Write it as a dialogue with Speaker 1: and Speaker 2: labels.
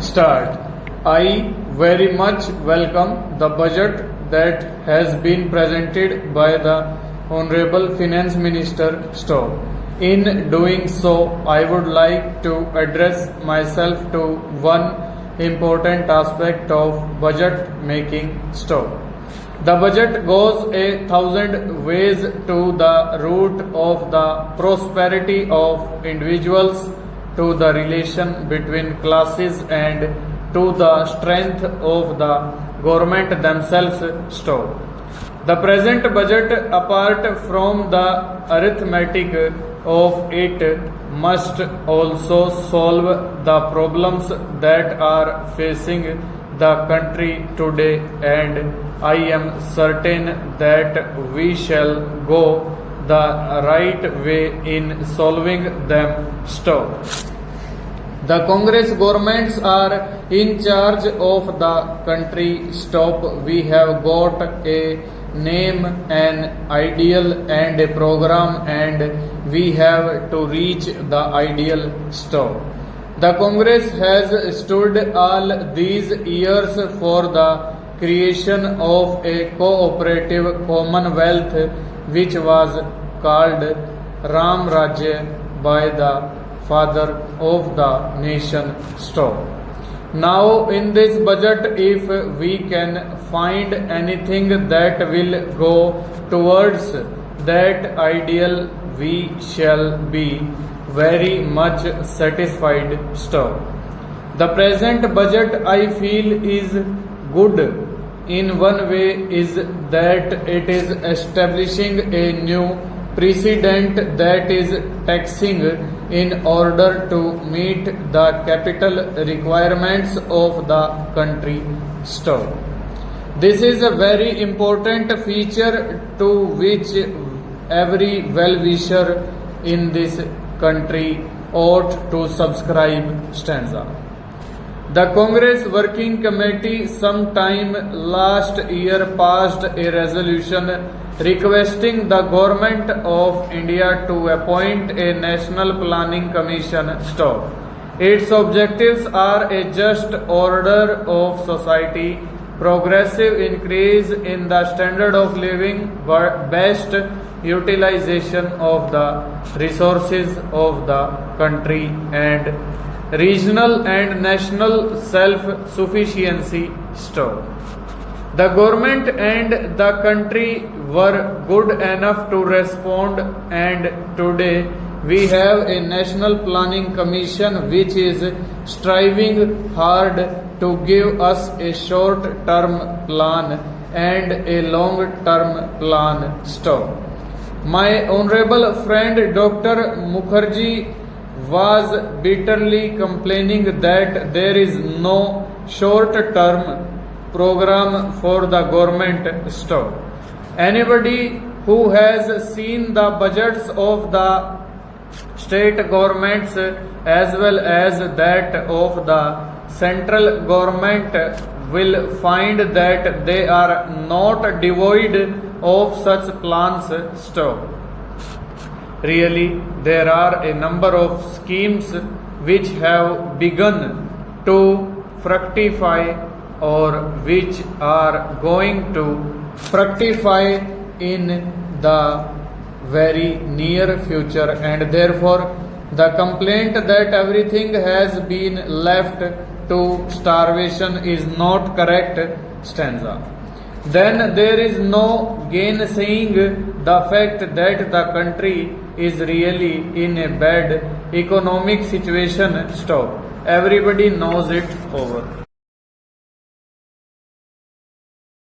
Speaker 1: Start. I very much welcome the budget that has been presented by the Honorable Finance Minister Stowe. In doing so, I would like to address myself to one important aspect of budget making Stowe. The budget goes 1,000 ways to the root of the prosperity of individuals, to the relation between classes, and to the strength of the government themselves. Stowe. The present budget, apart from the arithmetic of it, must also solve the problems that are facing the country today, and I am certain that we shall go the right way in solving them. Stowe. The Congress governments are in charge of the country. Stop. We have got a name, an ideal, and a program, and we have to reach the ideal. Stop. The Congress has stood all these years for the creation of a cooperative commonwealth which was called Ram Rajya by the father of the nation. Stowe. Now in this budget, if we can find anything that will go towards that ideal, we shall be very much satisfied. Stowe. The present budget, I feel, is good in one way, is that it is establishing a new precedent, that is taxing in order to meet the capital requirements of the country. Stowe. This is a very important feature to which every well-wisher in this country ought to subscribe. Stanza. The Congress Working Committee sometime last year passed a resolution requesting the Government of India to appoint a National Planning Commission. Stop. Its objectives are a just order of society, progressive increase in the standard of living, best utilization of the resources of the country, and regional and national self-sufficiency. Stop. The government and the country were good enough to respond, and today we have a National Planning Commission which is striving hard to give us a short-term plan and a long-term plan. Stop. My honorable friend Dr. Mukherjee was bitterly complaining that there is no short-term program for the government. Stop. Anybody who has seen the budgets of the state governments as well as that of the central government will find that they are not devoid of such plans. Stop. Really, there are a number of schemes which have begun to fructify or which are going to fructify in the very near future, and therefore the complaint that everything has been left to starvation is not correct. Stanza. Then there is no gainsaying the fact that the country is really in a bad economic situation. Stop. Everybody knows it. Over.